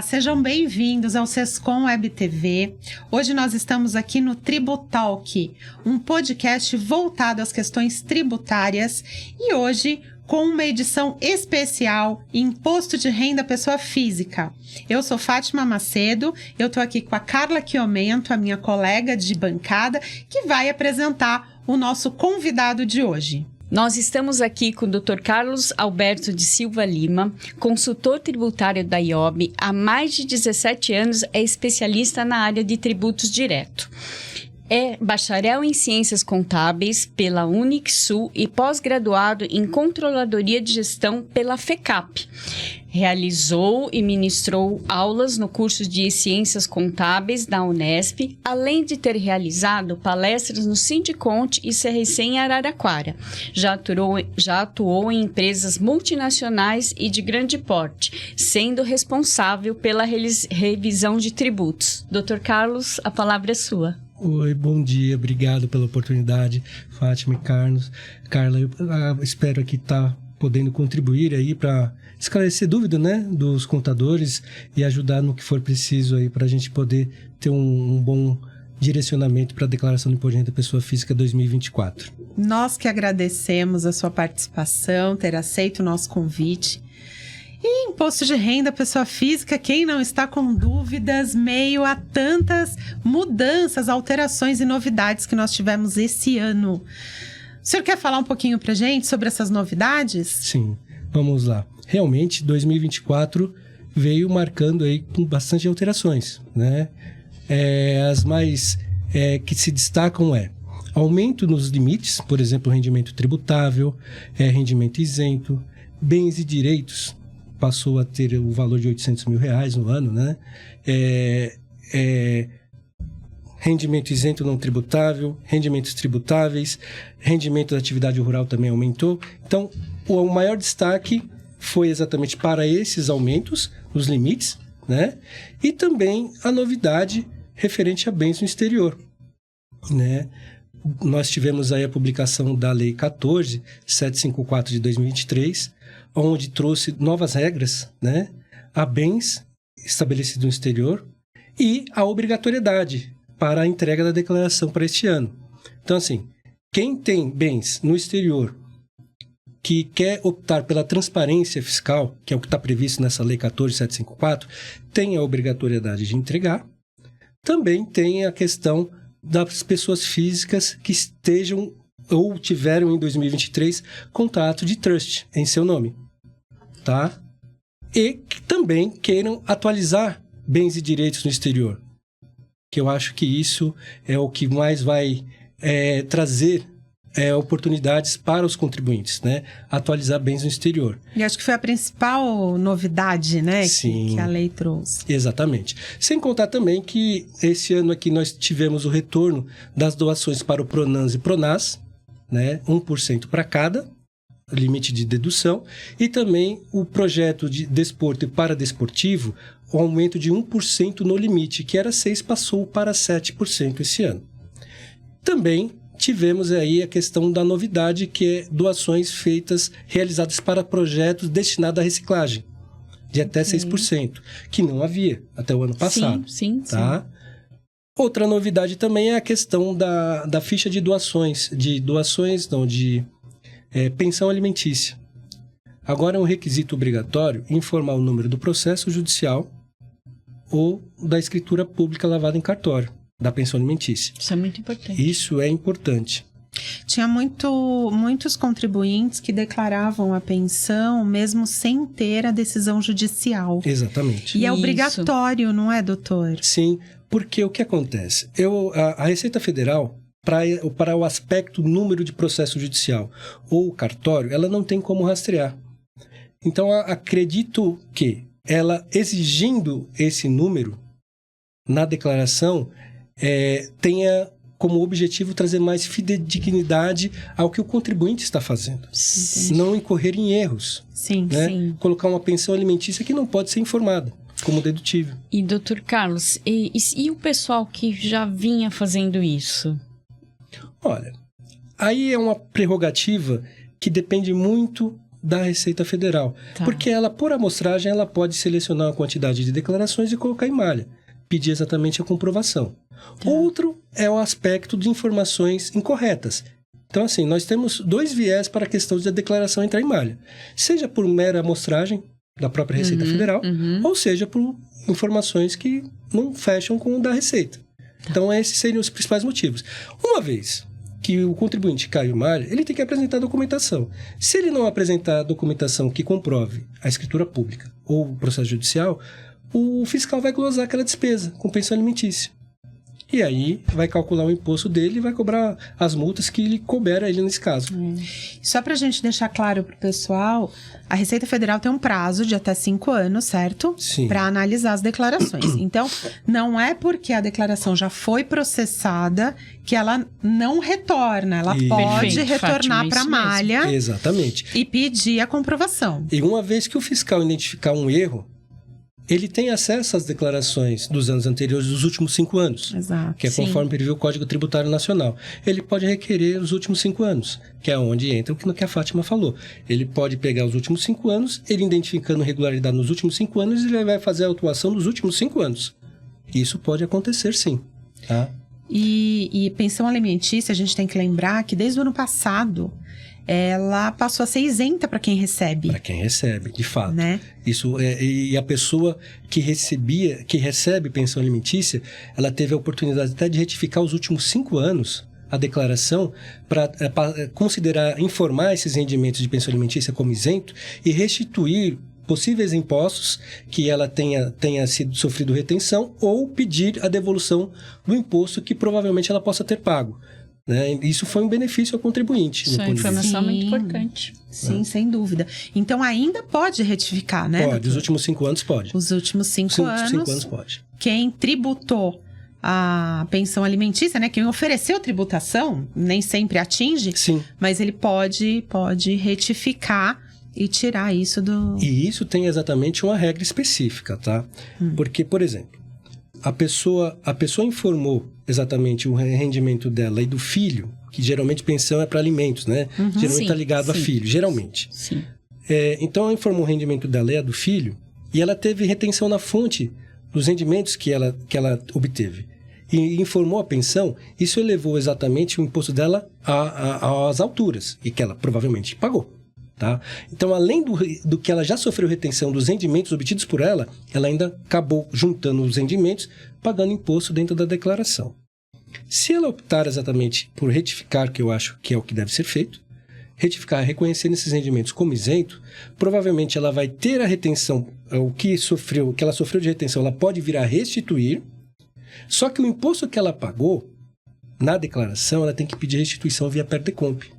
sejam bem-vindos ao Sescom Web TV. Hoje nós estamos aqui no Tributalk, um podcast voltado às questões tributárias e hoje com uma edição especial Imposto de Renda Pessoa Física. Eu sou Fátima Macedo, eu estou aqui com a Carla Chiomento, a minha colega de bancada, que vai apresentar o nosso convidado de hoje. Nós estamos aqui com o Dr. Carlos Alberto de Silva Lima, consultor tributário da IOB, há mais de 17 anos é especialista na área de tributos direto. É bacharel em Ciências Contábeis pela Unixul e pós-graduado em Controladoria de Gestão pela FECAP. Realizou e ministrou aulas no curso de Ciências Contábeis da Unesp, além de ter realizado palestras no Sindiconte e CRC em Araraquara. Já atuou em empresas multinacionais e de grande porte, sendo responsável pela revisão de tributos. Dr. Carlos, a palavra é sua. Oi, bom dia, obrigado pela oportunidade, Fátima e Carlos. Carla, eu espero aqui estar podendo contribuir aí para esclarecer dúvida, né, dos contadores e ajudar no que for preciso aí para a gente poder ter um bom direcionamento para a declaração do Imposto de Renda da Pessoa Física 2024. Nós que agradecemos a sua participação, ter aceito o nosso convite. E imposto de renda pessoa física, quem não está com dúvidas, meio a tantas mudanças, alterações e novidades que nós tivemos esse ano. O senhor quer falar um pouquinho pra gente sobre essas novidades? Sim, vamos lá. Realmente, 2024 veio marcando aí com bastante alterações, né? As mais que se destacam aumento nos limites, por exemplo, rendimento tributável, rendimento isento, bens e direitos, passou a ter o valor de R$800 mil no ano, né? Rendimento isento não tributável, rendimentos tributáveis, rendimento da atividade rural também aumentou. Então, o maior destaque foi exatamente para esses aumentos, os limites, né? E também a novidade referente a bens no exterior, né? Nós tivemos aí a publicação da Lei 14.754 de 2023, onde trouxe novas regras, né, a bens estabelecidos no exterior e a obrigatoriedade para a entrega da declaração para este ano. Então, assim, quem tem bens no exterior que quer optar pela transparência fiscal, que é o que está previsto nessa Lei 14.754, tem a obrigatoriedade de entregar. Também tem a questão das pessoas físicas que estejam ou tiveram em 2023 contrato de trust em seu nome, tá? E que também queiram atualizar bens e direitos no exterior, que eu acho que isso é o que mais vai trazer oportunidades para os contribuintes, né? Atualizar bens no exterior. E acho que foi a principal novidade, né? Sim, que a lei trouxe. Exatamente. Sem contar também que esse ano aqui nós tivemos o retorno das doações para o Pronans e Pronas, né? 1% para cada, limite de dedução, e também o projeto de desporto e paradesportivo, o aumento de 1% no limite, que era 6%, passou para 7% esse ano. Também tivemos aí a questão da novidade, que é doações realizadas para projetos destinados à reciclagem, de até 6%, que não havia até o ano passado. Sim. Outra novidade também é a questão da ficha de pensão alimentícia. Agora é um requisito obrigatório informar o número do processo judicial ou da escritura pública lavada em cartório da pensão alimentícia. Isso é muito importante. Isso é importante. Tinha muitos contribuintes que declaravam a pensão mesmo sem ter a decisão judicial. Exatamente. E é obrigatório, não é, doutor? Sim, porque o que acontece? A Receita Federal, para o aspecto número de processo judicial ou cartório, ela não tem como rastrear. Então, acredito que ela exigindo esse número na declaração, tenha como objetivo trazer mais fidedignidade ao que o contribuinte está fazendo. Entendi. Não incorrer em erros. Sim, né? sim. Colocar uma pensão alimentícia que não pode ser informada como dedutível. E, doutor Carlos, e o pessoal que já vinha fazendo isso? Olha, aí é uma prerrogativa que depende muito da Receita Federal. Tá. Porque ela, por amostragem, ela pode selecionar uma quantidade de declarações e colocar em malha. Pedir exatamente a comprovação. Tá. Outro é o aspecto de informações incorretas. Então, assim, nós temos 2 viés para a questão da declaração entrar em malha. Seja por mera amostragem da própria Receita Federal, ou seja por informações que não fecham com o da Receita. Tá. Então, esses seriam os principais motivos. Uma vez que o contribuinte caiu em malha, ele tem que apresentar a documentação. Se ele não apresentar a documentação que comprove a escritura pública ou o processo judicial, o fiscal vai glosar aquela despesa com pensão alimentícia. E aí vai calcular o imposto dele e vai cobrar as multas que ele couber a ele nesse caso. Só para a gente deixar claro para o pessoal, a Receita Federal tem um prazo de até 5 anos, certo? Sim. Para analisar as declarações. Então, não é porque a declaração já foi processada que ela não retorna. Ela Isso. pode Perfeito, retornar Fátima, para a isso malha Exatamente. e pedir a comprovação. E uma vez que o fiscal identificar um erro, ele tem acesso às declarações dos anos anteriores, dos últimos 5 anos. Exato. Que é conforme prevê o Código Tributário Nacional. Ele pode requerer os últimos 5 anos, que é onde entra o que a Fátima falou. Ele pode pegar os últimos 5 anos, ele identificando irregularidade nos últimos 5 anos, ele vai fazer a autuação dos últimos 5 anos. Isso pode acontecer, sim. Tá? E pensão alimentícia, a gente tem que lembrar que desde o ano passado, ela passou a ser isenta para quem recebe. Para quem recebe, de fato. Né? Isso e a pessoa que recebe pensão alimentícia, ela teve a oportunidade até de retificar os últimos 5 anos a declaração para considerar, informar esses rendimentos de pensão alimentícia como isento e restituir possíveis impostos que ela tenha sofrido retenção ou pedir a devolução do imposto que provavelmente ela possa ter pago. Né? Isso foi um benefício ao contribuinte. Isso é uma informação Sim. muito importante. Sim, sem dúvida. Então, ainda pode retificar, né? Pode, doutor? os últimos 5 anos pode. Os últimos 5 anos. 5 anos pode. Quem tributou a pensão alimentícia, né? Quem ofereceu tributação, nem sempre atinge, Sim. mas ele pode retificar e tirar isso do... E isso tem exatamente uma regra específica, tá? Porque, por exemplo, a pessoa informou exatamente o rendimento dela e do filho, que geralmente pensão é para alimentos, né? Geralmente Sim, está ligado a sim. filho, geralmente. Sim. Então, ela informou o rendimento dela e a do filho, e ela teve retenção na fonte dos rendimentos que ela obteve. E informou a pensão, isso elevou exatamente o imposto dela às alturas, e que ela provavelmente pagou. Tá? Então, além do que ela já sofreu retenção dos rendimentos obtidos por ela, ela ainda acabou juntando os rendimentos, pagando imposto dentro da declaração. Se ela optar exatamente por retificar, que eu acho que é o que deve ser feito, retificar, reconhecendo esses rendimentos como isento, provavelmente ela vai ter a retenção, o que ela sofreu de retenção, ela pode vir a restituir, só que o imposto que ela pagou na declaração, ela tem que pedir restituição via PERDECOMP.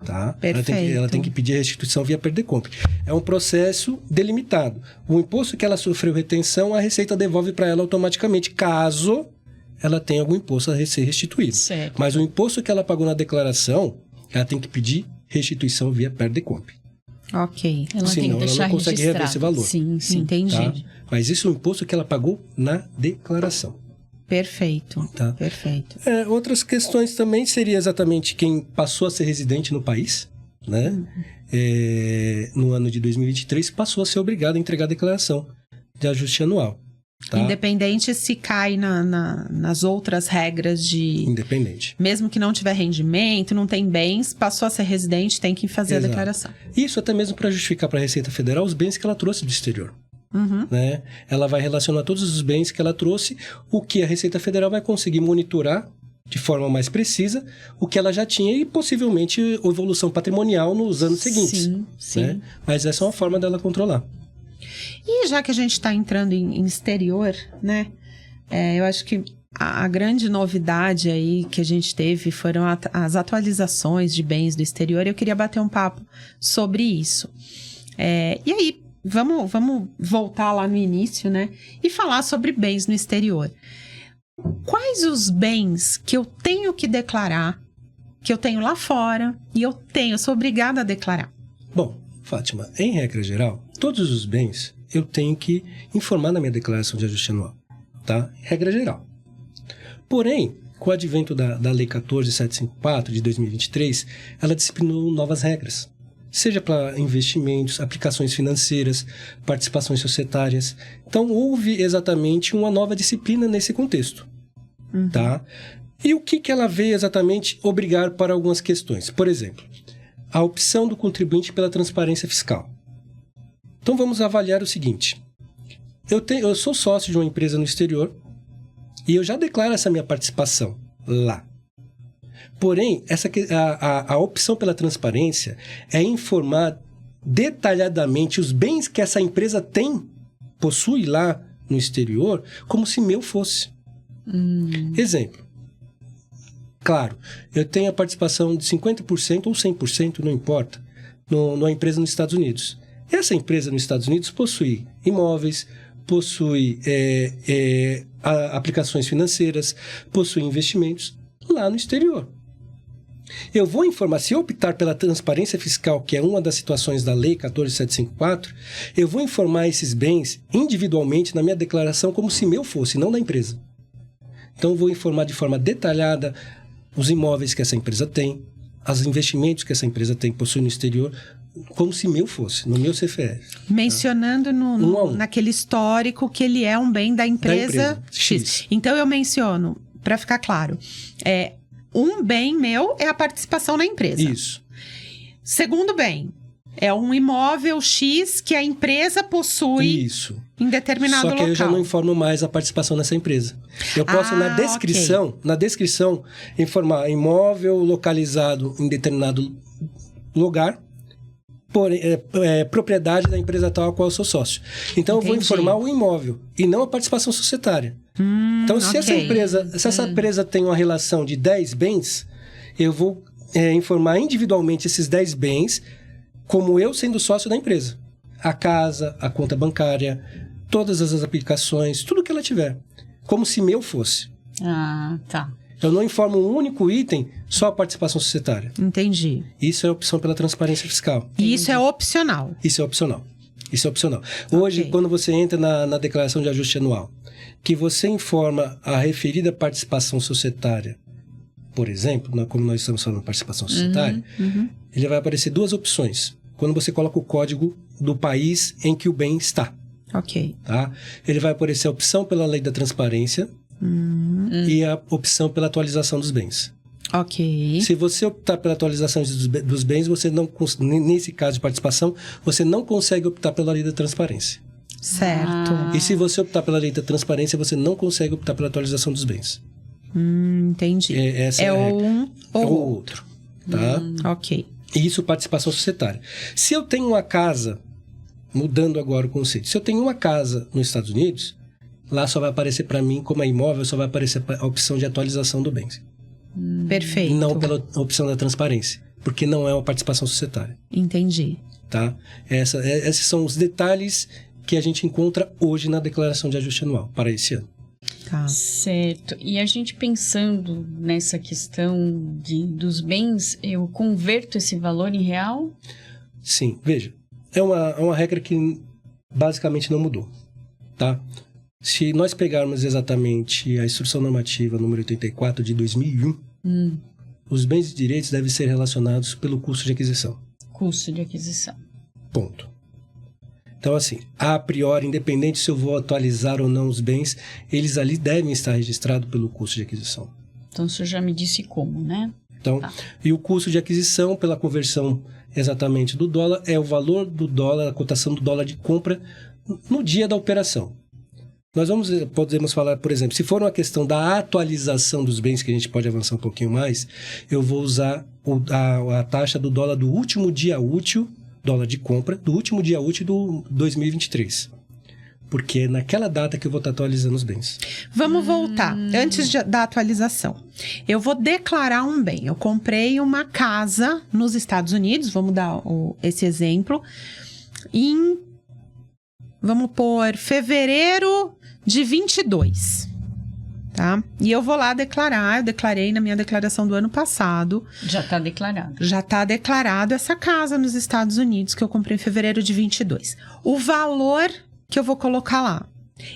Tá? Ela tem que pedir restituição via PERDECOMP. É um processo delimitado. O imposto que ela sofreu retenção, a Receita devolve para ela automaticamente, caso ela tenha algum imposto a ser restituído. Certo. Mas o imposto que ela pagou na declaração, ela tem que pedir restituição via PERDECOMP. Ok. Ela tem Senão que ela deixar não consegue rever registrado. esse valor. Sim, sim. Entendi. Tá? Mas isso é o imposto que ela pagou na declaração. Perfeito. Tá. Perfeito. Outras questões também seria exatamente quem passou a ser residente no país, né? No ano de 2023, passou a ser obrigado a entregar a declaração de ajuste anual. Tá? Independente se cai nas outras regras de... Independente. Mesmo que não tiver rendimento, não tem bens, passou a ser residente, tem que fazer Exato. a declaração. Isso até mesmo para justificar para a Receita Federal os bens que ela trouxe do exterior. Né? Ela vai relacionar todos os bens que ela trouxe, o que a Receita Federal vai conseguir monitorar de forma mais precisa o que ela já tinha e possivelmente evolução patrimonial nos anos seguintes. Sim, sim. Né? Mas essa é uma forma dela controlar. E já que a gente está entrando em exterior, né? Eu acho que a grande novidade aí que a gente teve foram as atualizações de bens do exterior. Eu queria bater um papo sobre isso. E aí, vamos voltar lá no início, né? E falar sobre bens no exterior. Quais os bens que eu tenho que declarar, que eu tenho lá fora e eu sou obrigada a declarar? Bom, Fátima, em regra geral, todos os bens eu tenho que informar na minha declaração de ajuste anual, tá? Regra geral. Porém, com o advento da Lei 14.754 de 2023, ela disciplinou novas regras. seja para investimentos, aplicações financeiras, participações societárias. Então, houve exatamente uma nova disciplina nesse contexto. Tá? E o que ela veio exatamente obrigar para algumas questões? Por exemplo, a opção do contribuinte pela transparência fiscal. Então, vamos avaliar o seguinte. Eu sou sócio de uma empresa no exterior e eu já declaro essa minha participação lá. Porém, a opção pela transparência é informar detalhadamente os bens que essa empresa possui lá no exterior, como se meu fosse. Exemplo. Claro, eu tenho a participação de 50% ou 100%, não importa, numa empresa nos Estados Unidos. Essa empresa nos Estados Unidos possui imóveis, possui aplicações financeiras, possui investimentos lá no exterior. Eu vou informar, se eu optar pela transparência fiscal, que é uma das situações da Lei 14.754, eu vou informar esses bens individualmente na minha declaração como se meu fosse, não da empresa. Então, eu vou informar de forma detalhada os imóveis que essa empresa tem, os investimentos que essa empresa possui no exterior, como se meu fosse, no meu CFF. Mencionando naquele histórico que ele é um bem da empresa X. Então, eu menciono, para ficar claro, um bem meu é a participação na empresa. Isso. Segundo bem, é um imóvel X que a empresa possui em determinado local. Só que eu já não informo mais a participação nessa empresa. Eu posso, na descrição, informar imóvel localizado em determinado lugar, propriedade da empresa tal a qual eu sou sócio. Então, eu vou informar o imóvel e não a participação societária. Então, se essa empresa tem uma relação de 10 bens, eu vou informar individualmente esses 10 bens como eu sendo sócio da empresa. A casa, a conta bancária, todas as aplicações, tudo que ela tiver. Como se meu fosse. Ah, tá. Eu não informo um único item, só a participação societária. Entendi. Isso é a opção pela transparência fiscal. E isso é opcional. Isso é opcional. Hoje, quando você entra na declaração de ajuste anual, que você informa a referida participação societária, por exemplo, como nós estamos falando de participação societária, ele vai aparecer duas opções. Quando você coloca o código do país em que o bem está. Ok. Tá? Ele vai aparecer a opção pela lei da transparência e a opção pela atualização dos bens. Ok. Se você optar pela atualização dos bens, você não, nesse caso de participação, você não consegue optar pela lei da transparência. Certo. E se você optar pela lei da transparência, você não consegue optar pela atualização dos bens. Entendi. Um ou outro. Tá? Ok. Isso, participação societária. Se eu tenho uma casa, mudando agora o conceito, se eu tenho uma casa nos Estados Unidos, lá só vai aparecer para mim, como é imóvel, só vai aparecer a opção de atualização do bens. Perfeito. Não pela opção da transparência, porque não é uma participação societária. Entendi. Tá? Esses são os detalhes que a gente encontra hoje na declaração de ajuste anual para esse ano. Tá. Certo. E a gente pensando nessa questão dos bens, eu converto esse valor em real? Sim. Veja, é uma regra que basicamente não mudou. Tá? Se nós pegarmos exatamente a Instrução Normativa número 84 de 2001, os bens e direitos devem ser relacionados pelo custo de aquisição. Custo de aquisição. Ponto. Então, assim, a priori, independente se eu vou atualizar ou não os bens, eles ali devem estar registrados pelo custo de aquisição. Então, o senhor já me disse como, né? Então, E o custo de aquisição, pela conversão exatamente do dólar, é o valor do dólar, a cotação do dólar de compra no dia da operação. Nós podemos falar, por exemplo, se for uma questão da atualização dos bens, que a gente pode avançar um pouquinho mais, eu vou usar a taxa do dólar do último dia útil, dólar de compra, do último dia útil do 2023. Porque é naquela data que eu vou estar atualizando os bens. Vamos voltar. Antes da atualização. Eu vou declarar um bem. Eu comprei uma casa nos Estados Unidos, vamos dar esse exemplo, vamos pôr fevereiro de 22, tá? E eu vou lá declarar, eu declarei na minha declaração do ano passado. Já está declarado. Já está declarado essa casa nos Estados Unidos que eu comprei em fevereiro de 22. O valor que eu vou colocar lá,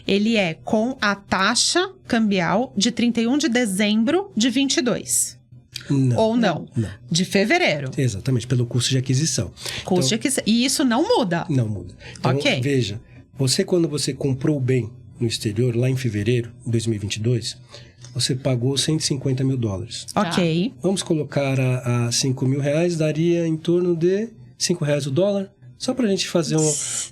ele é com a taxa cambial de 31 de dezembro de 22. Não. Ou não? Não. De fevereiro. Exatamente, pelo custo de aquisição. Custo de aquisição. E isso não muda? Não muda. Então, Ok. veja, quando você comprou o bem no exterior, lá em fevereiro de 2022, você pagou $150 mil. Ok. Vamos colocar a R$5.000, daria em torno de R$5 o dólar? Só para a gente fazer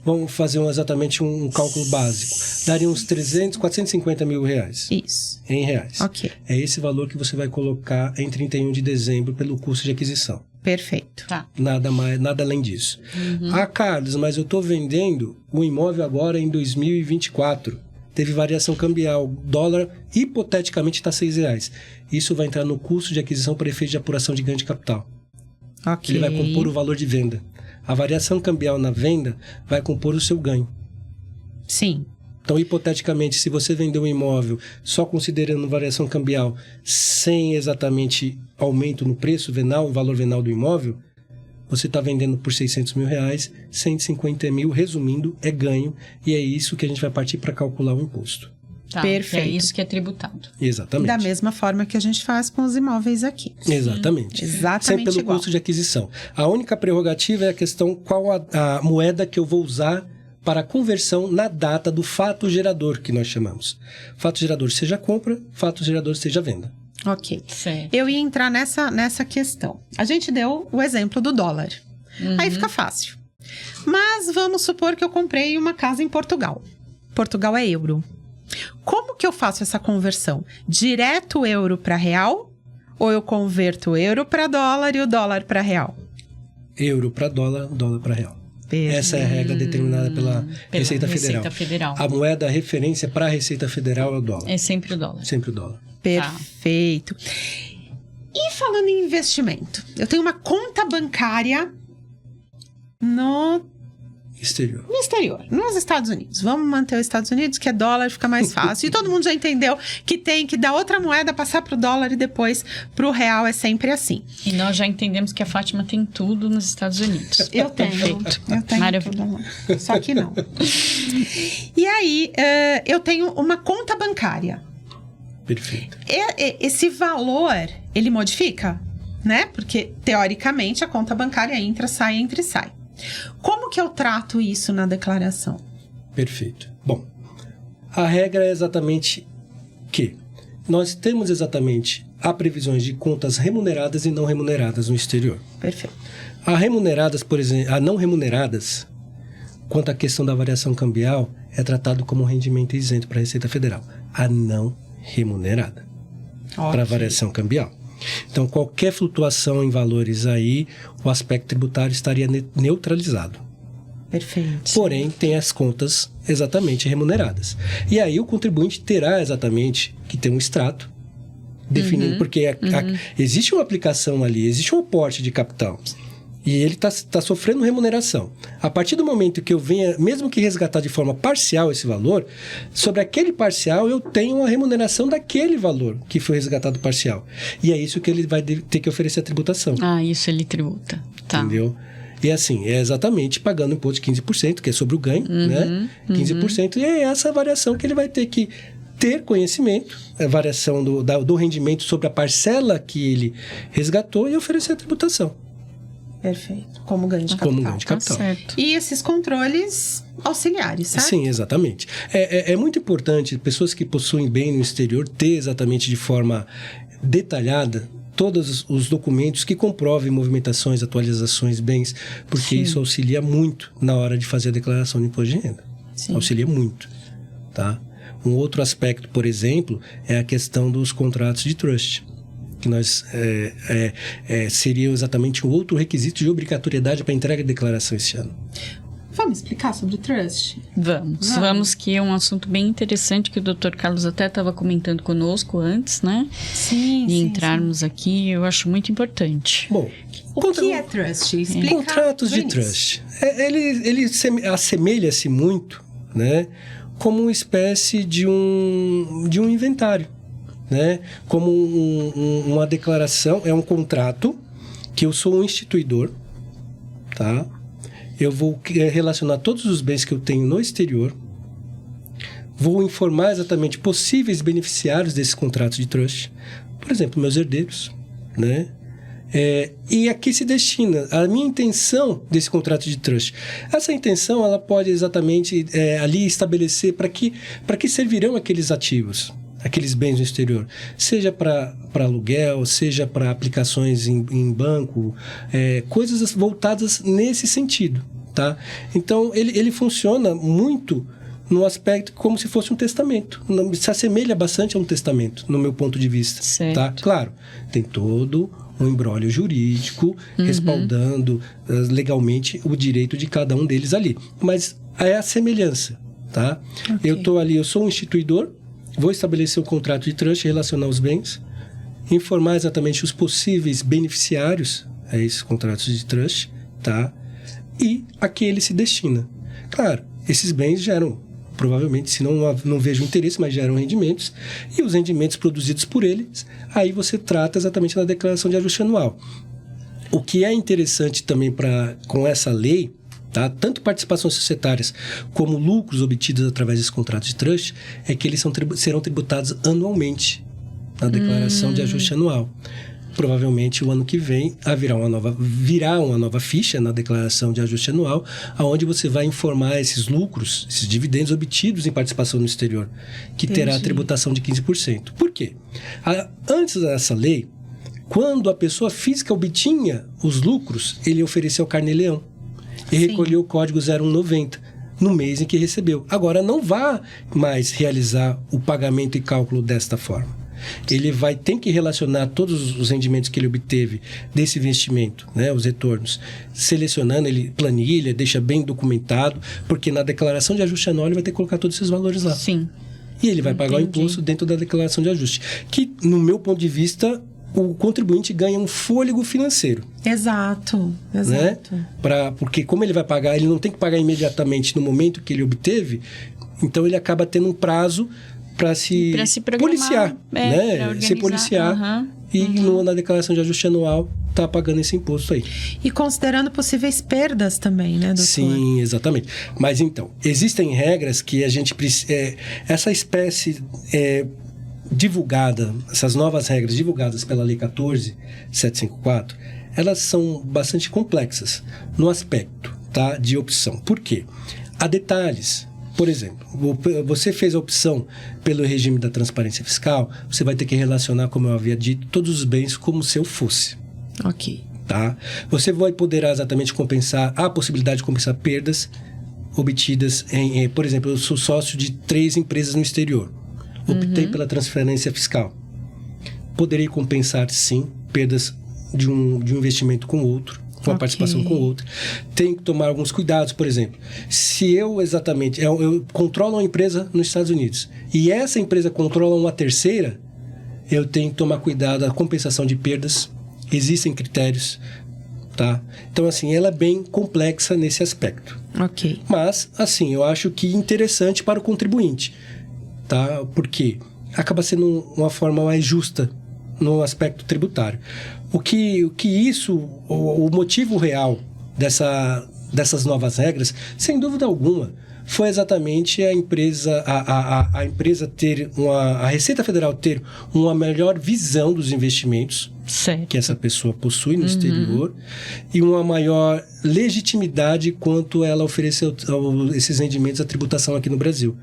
vamos fazer exatamente um cálculo básico. Daria uns 450 mil reais. Isso. Em reais. Ok. É esse valor que você vai colocar em 31 de dezembro pelo custo de aquisição. Perfeito. Tá. Nada mais, nada além disso. Ah, Carlos, mas eu estou vendendo o imóvel agora em 2024. Teve variação cambial. O dólar, hipoteticamente, está R$6. Isso vai entrar no custo de aquisição para efeito de apuração de ganho de capital. Ok. Ele vai compor o valor de venda. A variação cambial na venda vai compor o seu ganho. Sim. Então, hipoteticamente, se você vender um imóvel só considerando variação cambial, sem exatamente aumento no preço venal, o valor venal do imóvel, você está vendendo por R$600 mil, 150 mil, resumindo, é ganho. E é isso que a gente vai partir para calcular o imposto. Tá, Perfeito. É isso que é tributado. Exatamente. Da mesma forma que a gente faz com os imóveis aqui. Exatamente. Exatamente Sempre pelo igual. custo de aquisição. A única prerrogativa é a questão qual a moeda que eu vou usar para a conversão na data do fato gerador, que nós chamamos. Fato gerador seja compra, fato gerador seja venda. Ok. Certo. Eu ia entrar nessa questão. A gente deu o exemplo do dólar. Aí fica fácil. Mas vamos supor que eu comprei uma casa em Portugal. Portugal é euro. Como que eu faço essa conversão? Direto euro para real? Ou eu converto euro para dólar e o dólar para real? Euro para dólar, dólar para real. Perfeito. Essa é a regra determinada pela Receita Federal. Federal. A moeda referência para a Receita Federal é o dólar. É sempre o dólar. Sempre o dólar. Perfeito. E falando em investimento, eu tenho uma conta bancária no Exterior. exterior, nos Estados Unidos. Vamos manter os Estados Unidos, que é dólar, fica mais fácil. E todo mundo já entendeu que tem que dar outra moeda, passar para o dólar e depois para o real. É sempre assim. E nós já entendemos que a Fátima tem tudo nos Estados Unidos. Eu tenho. Perfeito. Eu tenho Maravilha. tudo lá. Só que não. E aí, eu tenho uma conta bancária. Perfeito. Esse valor, ele modifica, né? Porque, teoricamente, a conta bancária entra e sai. Como que eu trato isso na declaração? Perfeito. Bom, a regra é exatamente que nós temos exatamente a previsões de contas remuneradas e não remuneradas no exterior. Perfeito. A remuneradas, por exemplo, a não remuneradas, quanto à questão da variação cambial, é tratado como um rendimento isento para a Receita Federal. A não remunerada para a variação cambial. Então, qualquer flutuação em valores aí, o aspecto tributário estaria neutralizado. Perfeito. Porém, tem as contas exatamente remuneradas. E aí o contribuinte terá exatamente que ter um extrato definindo, porque existe uma aplicação ali, existe um aporte de capital. E ele está sofrendo remuneração. A partir do momento que eu venha, mesmo que resgatar de forma parcial esse valor, sobre aquele parcial eu tenho uma remuneração daquele valor que foi resgatado parcial. E é isso que ele vai ter que oferecer a tributação. Ah, isso ele tributa. Tá. Entendeu? E assim, é exatamente pagando imposto de 15%, que é sobre o ganho, né? 15%. E é essa variação que ele vai ter que ter conhecimento, a variação do rendimento sobre a parcela que ele resgatou e oferecer a tributação. Perfeito. Como ganho de capital. Como ganho de capital. Tá certo. E esses controles auxiliares, certo? Sim, exatamente. É muito importante pessoas que possuem bem no exterior ter exatamente de forma detalhada todos os documentos que comprovem movimentações, atualizações, bens, porque isso auxilia muito na hora de fazer a declaração de imposto de renda. Sim. Auxilia muito, tá? Um outro aspecto, por exemplo, é a questão dos contratos de trust, que nós seria exatamente um outro requisito de obrigatoriedade para entrega de declaração esse ano. Vamos explicar sobre o trust? Vamos, que é um assunto bem interessante que o Dr. Carlos até estava comentando conosco antes, né? Sim, De entrarmos aqui, eu acho muito importante. Bom, O que é trust? Explica contratos do de início. trust. Ele assemelha-se muito, né, como uma espécie de um inventário, né? Como uma declaração, é um contrato que eu sou um instituidor, tá? Eu vou relacionar todos os bens que eu tenho no exterior, vou informar exatamente possíveis beneficiários desses contratos de trust, por exemplo, meus herdeiros, né? E a que se destina a minha intenção desse contrato de trust? Essa intenção, ela pode exatamente ali estabelecer para que servirão aqueles ativos, aqueles bens no exterior, seja para aluguel, seja para aplicações em banco, coisas voltadas nesse sentido, tá? Então, ele funciona muito no aspecto como se fosse um testamento. Se assemelha bastante a um testamento, no meu ponto de vista. Certo. Tá? Claro, tem todo um imbróglio jurídico respaldando legalmente o direito de cada um deles ali. Mas é a semelhança, tá? Okay. Eu sou um instituidor, vou estabelecer um contrato de trust, relacionar os bens, informar exatamente os possíveis beneficiários a esses contratos de trust, tá? E a que ele se destina. Claro, esses bens geram, provavelmente, se não vejo interesse, mas geram rendimentos, e os rendimentos produzidos por eles, aí você trata exatamente na declaração de ajuste anual. O que é interessante também com essa lei, tá? Tanto participações societárias como lucros obtidos através desse contrato de trust, é que eles serão tributados anualmente na declaração de ajuste anual. Provavelmente o ano que vem virá uma nova ficha na declaração de ajuste anual, onde você vai informar esses lucros, esses dividendos obtidos em participação no exterior, que terá a tributação de 15%. Por quê? Antes dessa lei, quando a pessoa física obtinha os lucros, ele ofereceu o carnê-leão e recolheu o código 0190 no mês em que recebeu. Agora, não vá mais realizar o pagamento e cálculo desta forma. Ele tem que relacionar todos os rendimentos que ele obteve desse investimento, né, os retornos, selecionando, ele planilha, deixa bem documentado, porque na declaração de ajuste anual ele vai ter que colocar todos esses valores lá. Sim. E ele vai pagar o imposto dentro da declaração de ajuste, que, no meu ponto de vista, o contribuinte ganha um fôlego financeiro. Exato. Né? Porque como ele vai pagar, ele não tem que pagar imediatamente no momento que ele obteve, então ele acaba tendo um prazo para se policiar, né? Se policiar e na declaração de ajuste anual tá pagando esse imposto aí. E considerando possíveis perdas também, né, doutor? Sim, exatamente. Mas então, existem regras que a gente precisa... essa espécie divulgada, essas novas regras divulgadas pela Lei 14.754, elas são bastante complexas no aspecto, tá, de opção. Por quê? Há detalhes. Por exemplo, você fez a opção pelo regime da transparência fiscal, você vai ter que relacionar, como eu havia dito, todos os bens como se eu fosse. Ok. Tá? Você poderá exatamente compensar, a possibilidade de compensar perdas obtidas por exemplo, eu sou sócio de 3 empresas no exterior. Optei pela transferência fiscal. Poderei compensar, sim, perdas de um investimento com outro, com a participação com outra. Tem que tomar alguns cuidados, por exemplo. Se eu controlo uma empresa nos Estados Unidos e essa empresa controla uma terceira, eu tenho que tomar cuidado, a compensação de perdas, existem critérios, tá? Então, assim, ela é bem complexa nesse aspecto. Ok. Mas, assim, eu acho que interessante para o contribuinte, tá? Porque acaba sendo uma forma mais justa no aspecto tributário. O motivo real dessas novas regras, sem dúvida alguma, foi exatamente a empresa ter a Receita Federal ter uma melhor visão dos investimentos que essa pessoa possui no exterior e uma maior legitimidade quanto ela ofereceu esses rendimentos à tributação aqui no Brasil.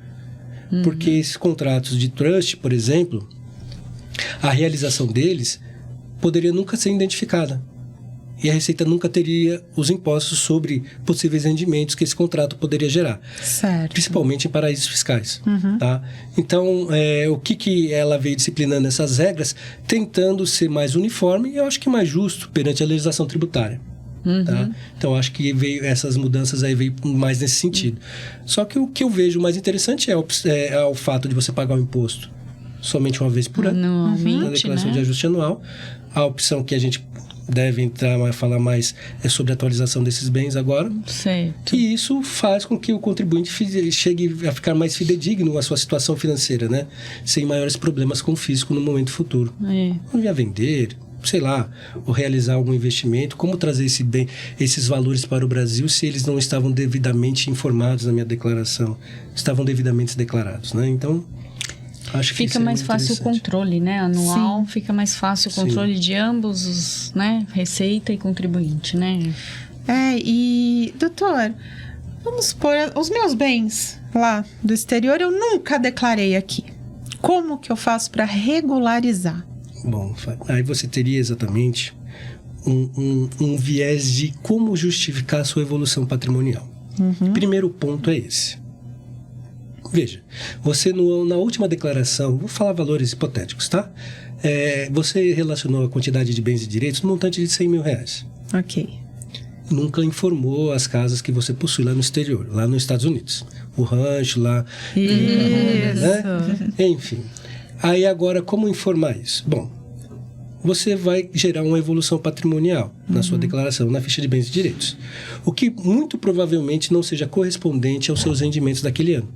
Porque esses contratos de trust, por exemplo, a realização deles poderia nunca ser identificada. E a Receita nunca teria os impostos sobre possíveis rendimentos que esse contrato poderia gerar. Certo. Principalmente em paraísos fiscais. Tá? Então, o que ela veio disciplinando essas regras, tentando ser mais uniforme e eu acho que mais justo perante a legislação tributária. Tá? Então, acho que essas mudanças aí veio mais nesse sentido. Só que o que eu vejo mais interessante é o fato de você pagar o imposto somente uma vez por ano, na declaração de ajuste anual. A opção que a gente deve falar mais é sobre a atualização desses bens agora. Certo. E isso faz com que o contribuinte chegue a ficar mais fidedigno à sua situação financeira, né? Sem maiores problemas com o fisco no momento futuro. Não ia vender, sei lá, ou realizar algum investimento, como trazer esses valores para o Brasil se eles não estavam devidamente informados na minha declaração, estavam devidamente declarados, né? Então, Acho que fica mais fácil o controle, né? Anual, fica mais fácil o controle de ambos os, né? Receita e contribuinte, né? E, doutor, vamos supor, os meus bens lá do exterior eu nunca declarei aqui. Como que eu faço para regularizar? Bom, aí você teria exatamente um viés de como justificar a sua evolução patrimonial. Primeiro ponto é esse. Veja, você na última declaração, vou falar valores hipotéticos, tá? Você relacionou a quantidade de bens e direitos no montante de 100 mil reais. Ok. Nunca informou as casas que você possui lá no exterior, lá nos Estados Unidos. O rancho lá. Isso. Né? Enfim. Aí agora, como informar isso? Bom, você vai gerar uma evolução patrimonial na sua declaração, na ficha de bens e direitos. O que muito provavelmente não seja correspondente aos seus rendimentos daquele ano.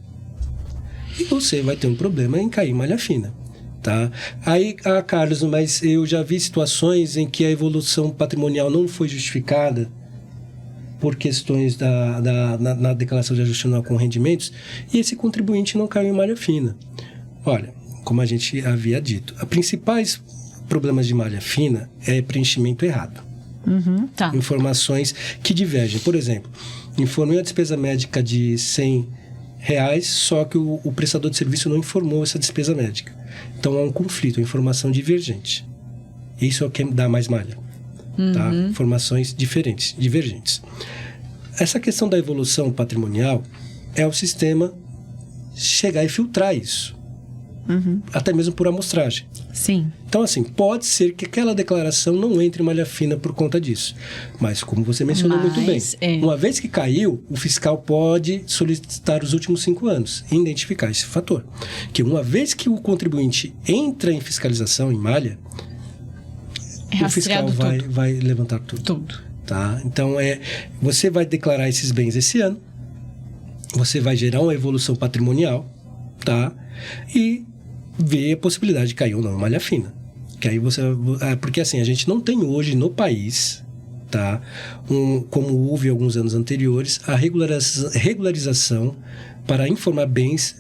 E você vai ter um problema em cair em malha fina. Tá? Aí, Carlos, mas eu já vi situações em que a evolução patrimonial não foi justificada por questões na declaração de ajuste anual com rendimentos, e esse contribuinte não caiu em malha fina. Olha, como a gente havia dito, os principais problemas de malha fina é preenchimento errado. Tá. Informações que divergem. Por exemplo, informei a despesa médica de R$100, só que o prestador de serviço não informou essa despesa médica. Então, há um conflito, uma informação divergente. Isso é o que dá mais malha. Tá? Informações divergentes. Essa questão da evolução patrimonial é o sistema chegar e filtrar isso. Até mesmo por amostragem. Sim. Então, assim, pode ser que aquela declaração não entre em malha fina por conta disso. Mas, como você mencionou muito bem, uma vez que caiu, o fiscal pode solicitar os últimos 5 anos e identificar esse fator. Que uma vez que o contribuinte entra em fiscalização em malha, o fiscal vai levantar tudo. Tá? Então, você vai declarar esses bens esse ano, você vai gerar uma evolução patrimonial, tá? E ver a possibilidade de cair ou não em malha fina. Que aí você... Porque assim, a gente não tem hoje no país, tá? Como houve alguns anos anteriores, a regularização para informar bens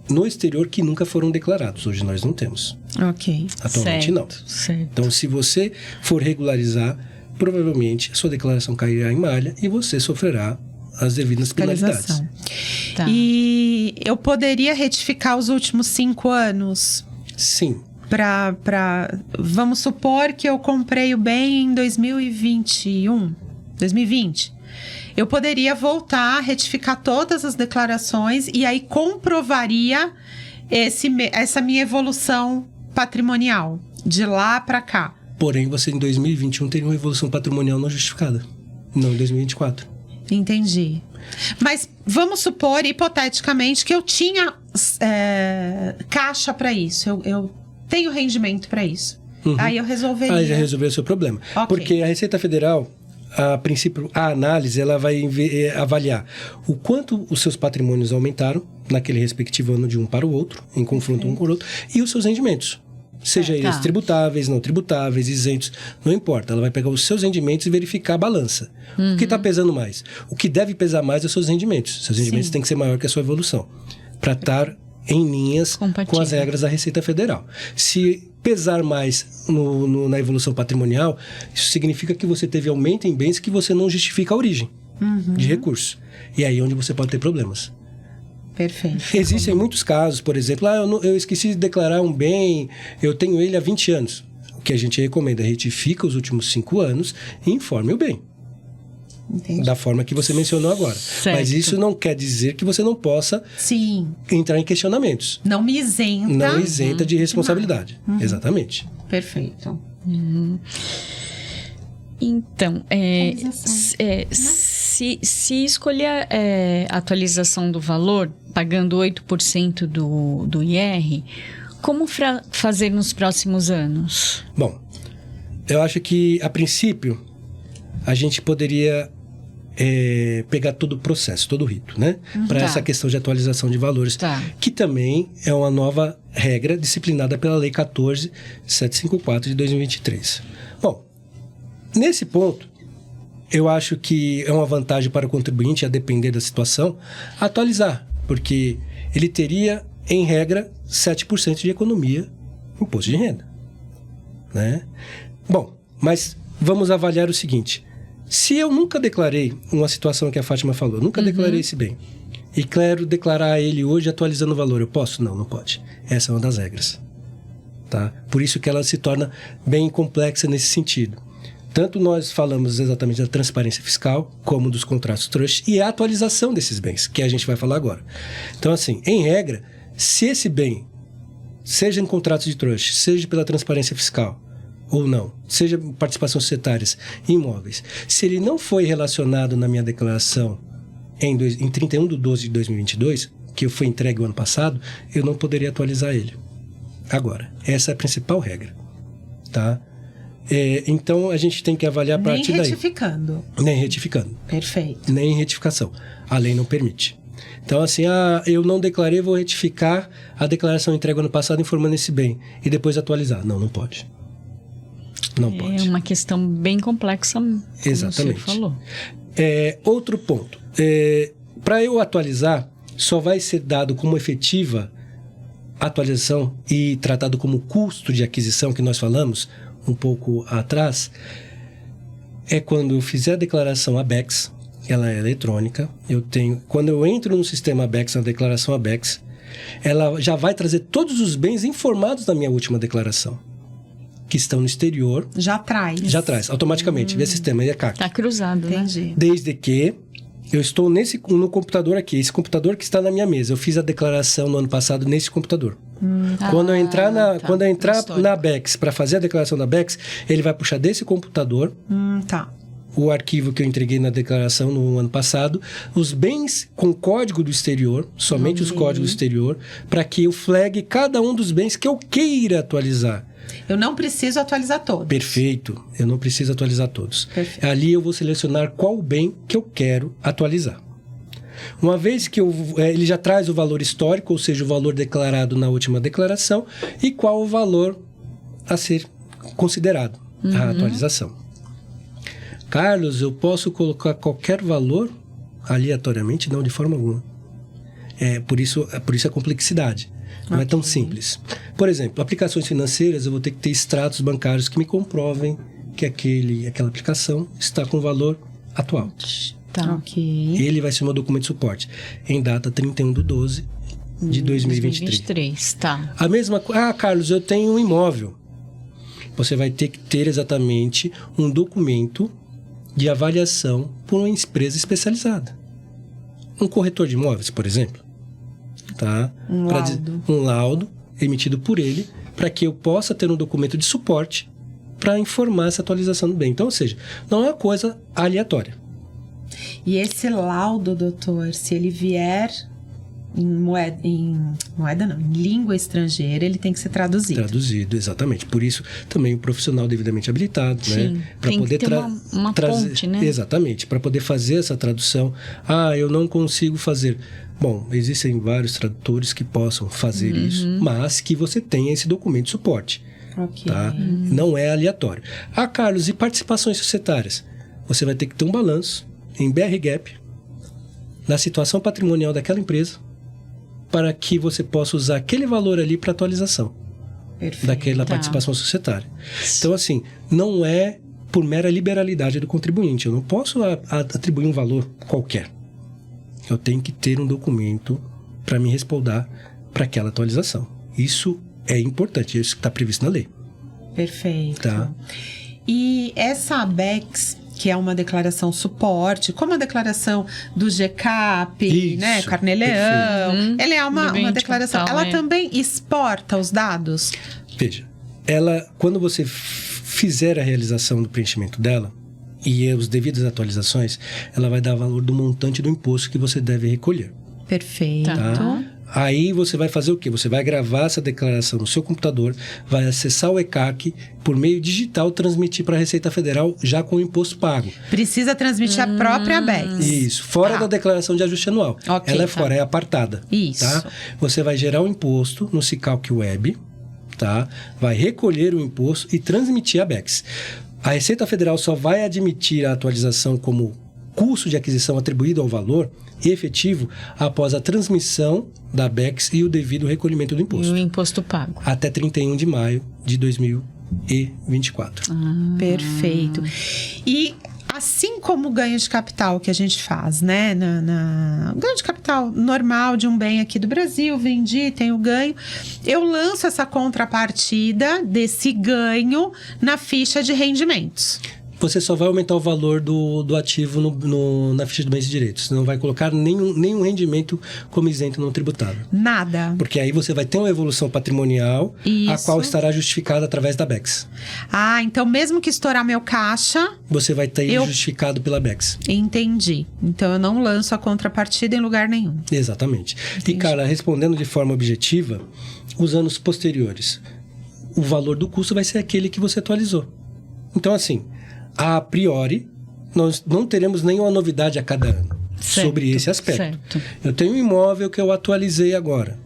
no exterior que nunca foram declarados. Hoje nós não temos. Ok. Atualmente não. Certo. Então, se você for regularizar, provavelmente a sua declaração cairá em malha e você sofrerá as devidas penalidades. Tá. E eu poderia retificar os últimos 5 anos? Sim. Vamos supor que eu comprei o bem em 2020. Eu poderia voltar, retificar todas as declarações e aí comprovaria essa minha evolução patrimonial de lá para cá. Porém, você em 2021 teria uma evolução patrimonial não justificada. Não em 2024. Entendi. Mas vamos supor, hipoteticamente, que eu tinha caixa para isso. Eu tenho rendimento para isso. Aí eu resolveria. Aí já resolveu o seu problema. Okay. Porque a Receita Federal, a princípio, a análise, ela vai avaliar o quanto os seus patrimônios aumentaram naquele respectivo ano de um para o outro, em confronto um com o outro, e os seus rendimentos. Seja eles tributáveis, não tributáveis, isentos, não importa. Ela vai pegar os seus rendimentos e verificar a balança. O que está pesando mais? O que deve pesar mais é os seus rendimentos. Seus rendimentos têm que ser maior que a sua evolução. Para estar em linhas com as regras da Receita Federal. Se pesar mais na evolução patrimonial, isso significa que você teve aumento em bens que você não justifica a origem de recurso. E aí é onde você pode ter problemas. Perfeito. Existem muitos casos, por exemplo, eu esqueci de declarar um bem, eu tenho ele há 20 anos. O que a gente recomenda é retifica os últimos 5 anos e informe o bem. Entendi. Da forma que você mencionou agora. Certo. Mas isso não quer dizer que você não possa entrar em questionamentos. Não me isenta. Não isenta de responsabilidade. Exatamente. Perfeito. Então, se escolher a atualização do valor, pagando 8% do IR, como fazer nos próximos anos? Bom, eu acho que, a princípio, a gente poderia pegar todo o processo, todo o rito, né? Para essa questão de atualização de valores, que também é uma nova regra disciplinada pela Lei 14.754 de 2023. Bom, nesse ponto, eu acho que é uma vantagem para o contribuinte, a depender da situação, atualizar, porque ele teria em regra, 7% de economia em imposto de renda, né? Bom, mas vamos avaliar o seguinte. Se eu nunca declarei uma situação que a Fátima falou, nunca declarei esse bem, e quero declarar ele hoje atualizando o valor, eu posso? Não, não pode. Essa é uma das regras. Tá? Por isso que ela se torna bem complexa nesse sentido. Tanto nós falamos exatamente da transparência fiscal, como dos contratos trust e a atualização desses bens, que a gente vai falar agora. Então, assim, em regra, se esse bem, seja em contratos de trust, seja pela transparência fiscal, ou não, seja participações societárias, imóveis, se ele não foi relacionado na minha declaração em 31/12/2022, que foi entregue o ano passado, eu não poderia atualizar ele. Agora, essa é a principal regra, tá? Então, a gente tem que avaliar a partir daí. Nem retificando. Perfeito. Nem retificação. A lei não permite. Então, assim, eu não declarei, vou retificar a declaração entregue ano passado informando esse bem e depois atualizar. Não, não pode. Não pode. É uma questão bem complexa, como exatamente. você falou. Outro ponto. Para eu atualizar, só vai ser dado como efetiva atualização e tratado como custo de aquisição, que nós falamos um pouco atrás, é quando eu fizer a declaração ABEX, ela é eletrônica, quando eu entro no sistema ABEX, na declaração ABEX, ela já vai trazer todos os bens informados na minha última declaração, que estão no exterior. Já traz, automaticamente, via sistema ECAC. Está cruzado, entendi, né? Desde que eu estou no computador aqui, esse computador que está na minha mesa. Eu fiz a declaração no ano passado nesse computador. Quando eu entrar na ABEX, para fazer a declaração da ABEX, ele vai puxar desse computador o arquivo que eu entreguei na declaração no ano passado, os bens com código do exterior, somente os códigos do exterior, para que eu flague cada um dos bens que eu queira atualizar. Eu não preciso atualizar todos. Perfeito. Eu não preciso atualizar todos. Perfeito. Ali eu vou selecionar qual bem que eu quero atualizar. Uma vez que ele já traz o valor histórico, ou seja, o valor declarado na última declaração, e qual o valor a ser considerado, a atualização. Carlos, eu posso colocar qualquer valor aleatoriamente? Não, de forma alguma. Por isso a complexidade. Não é tão simples. Por exemplo, aplicações financeiras, eu vou ter que ter extratos bancários que me comprovem que aquela aplicação está com o valor atual. Tá. Ok. Ele vai ser meu documento de suporte em data 31/12/2023. Tá. A mesma coisa. Carlos, eu tenho um imóvel. Você vai ter que ter exatamente um documento de avaliação por uma empresa especializada. Um corretor de imóveis, por exemplo. Tá? Um laudo emitido por ele, para que eu possa ter um documento de suporte para informar essa atualização do bem. Então, ou seja, não é uma coisa aleatória. E esse laudo, doutor, se ele vier em língua estrangeira, ele tem que ser traduzido. Traduzido, exatamente. Por isso, também o profissional devidamente habilitado, sim, né? Para poder ter uma ponte, né? Exatamente, para poder fazer essa tradução. Eu não consigo fazer. Bom, existem vários tradutores que possam fazer isso, mas que você tenha esse documento de suporte. Okay. Tá? Não é aleatório. Carlos, e participações societárias? Você vai ter que ter um balanço em BR-GAAP na situação patrimonial daquela empresa para que você possa usar aquele valor ali para atualização. Perfeito. Daquela participação societária. Então, assim, não é por mera liberalidade do contribuinte. Eu não posso atribuir um valor qualquer. Eu tenho que ter um documento para me respaldar para aquela atualização. Isso é importante, isso está previsto na lei. Perfeito. Tá? E essa ABEX, que é uma declaração suporte, como a declaração do GCAP, isso, né, Carnê-Leão, ela é uma declaração, capital, ela também exporta os dados? Veja, quando você fizer a realização do preenchimento dela, e as devidas atualizações, ela vai dar valor do montante do imposto que você deve recolher. Perfeito. Tá? Aí você vai fazer o quê? Você vai gravar essa declaração no seu computador, vai acessar o ECAC, por meio digital, transmitir para a Receita Federal já com o imposto pago. Precisa transmitir a própria ABEX. Isso, fora da declaração de ajuste anual. Okay, ela é fora, é apartada. Isso. Tá? Você vai gerar o imposto no Cicalc Web, tá? Vai recolher o imposto e transmitir a ABEX. A Receita Federal só vai admitir a atualização como custo de aquisição atribuído ao valor efetivo após a transmissão da BEX e o devido recolhimento do E imposto. o imposto pago. Até 31 de maio de 2024. Perfeito. E assim como o ganho de capital que a gente faz, né? O ganho de capital normal de um bem aqui do Brasil, vendi, tenho ganho. Eu lanço essa contrapartida desse ganho na ficha de rendimentos. Você só vai aumentar o valor do ativo na ficha de bens e direitos. Você não vai colocar nenhum rendimento como isento não tributável. Nada. Porque aí você vai ter uma evolução patrimonial, a Isso. qual estará justificada através da BEX. Ah, então mesmo que estourar meu caixa, Você vai ter justificado pela BEX. entendi. Então eu não lanço a contrapartida em lugar nenhum. Exatamente. E, cara, respondendo de forma objetiva, os anos posteriores, o valor do custo vai ser aquele que você atualizou. Então, assim, a priori, nós não teremos nenhuma novidade a cada ano sobre esse aspecto. Certo. Eu tenho um imóvel que eu atualizei agora.